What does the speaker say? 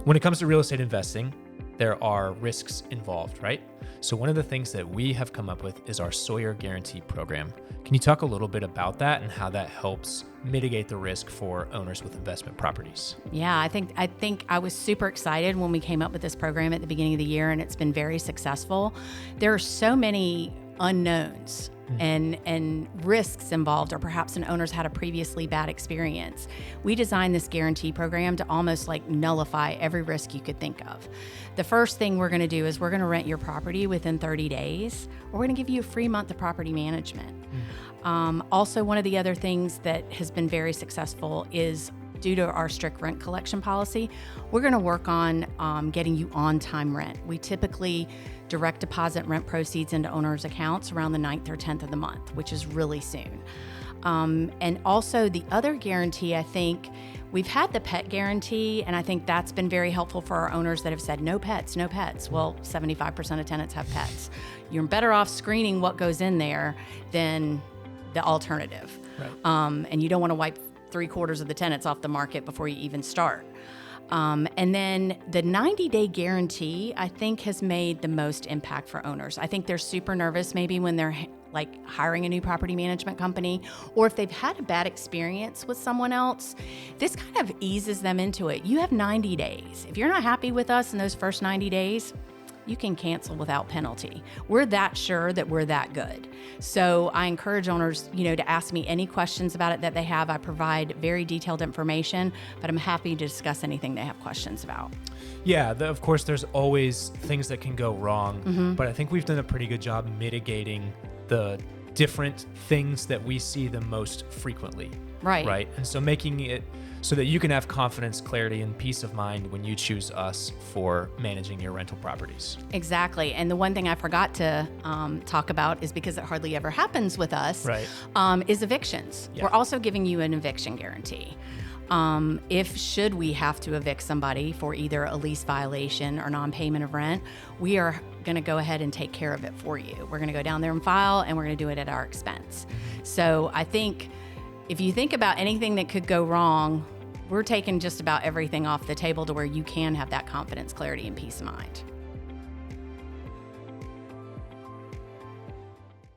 When it comes to real estate investing, there are risks involved, right? So one of the things that we have come up with is our Sawyer Guarantee Program. Can you talk a little bit about that and how that helps mitigate the risk for owners with investment properties? Yeah, I think I was super excited when we came up with this program at the beginning of the year, and it's been very successful. There are so many unknowns and risks involved, or perhaps an owner's had a previously bad experience. We designed this guarantee program to almost like nullify every risk you could think of. The first thing we're going to do is we're going to rent your property within 30 days, or we're going to give you a free month of property management. Also, one of the other things that has been very successful is due to our strict rent collection policy, we're going to work on getting you on-time rent. We typically direct deposit rent proceeds into owners' accounts around the 9th or 10th of the month, which is really soon. And also the other guarantee, I think, we've had the pet guarantee, and I think that's been very helpful for our owners that have said, no pets, no pets. Well, 75% of tenants have pets. You're better off screening what goes in there than the alternative. Right. And you don't want to wipe 3/4 of the tenants off the market before you even start. And then the 90-day guarantee, I think, has made the most impact for owners. I think they're super nervous maybe when they're like hiring a new property management company, or if they've had a bad experience with someone else. This kind of eases them into it. You have 90 days. If you're not happy with us in those first 90 days, you can cancel without penalty. We're that sure that we're that good. So I encourage owners, to ask me any questions about it that they have. I provide very detailed information, but I'm happy to discuss anything they have questions about. Yeah, of course, there's always things that can go wrong, but I think we've done a pretty good job mitigating the different things that we see the most frequently. Right. And so making it so that you can have confidence, clarity, and peace of mind when you choose us for managing your rental properties. Exactly. And the one thing I forgot to talk about is, because it hardly ever happens with us, Right. Is evictions. Yeah. We're also giving you an eviction guarantee. If should we have to evict somebody for either a lease violation or non-payment of rent, we are going to go ahead and take care of it for you. We're going to go down there and file, and we're going to do it at our expense. So I think if you think about anything that could go wrong, we're taking just about everything off the table to where you can have that confidence, clarity, and peace of mind.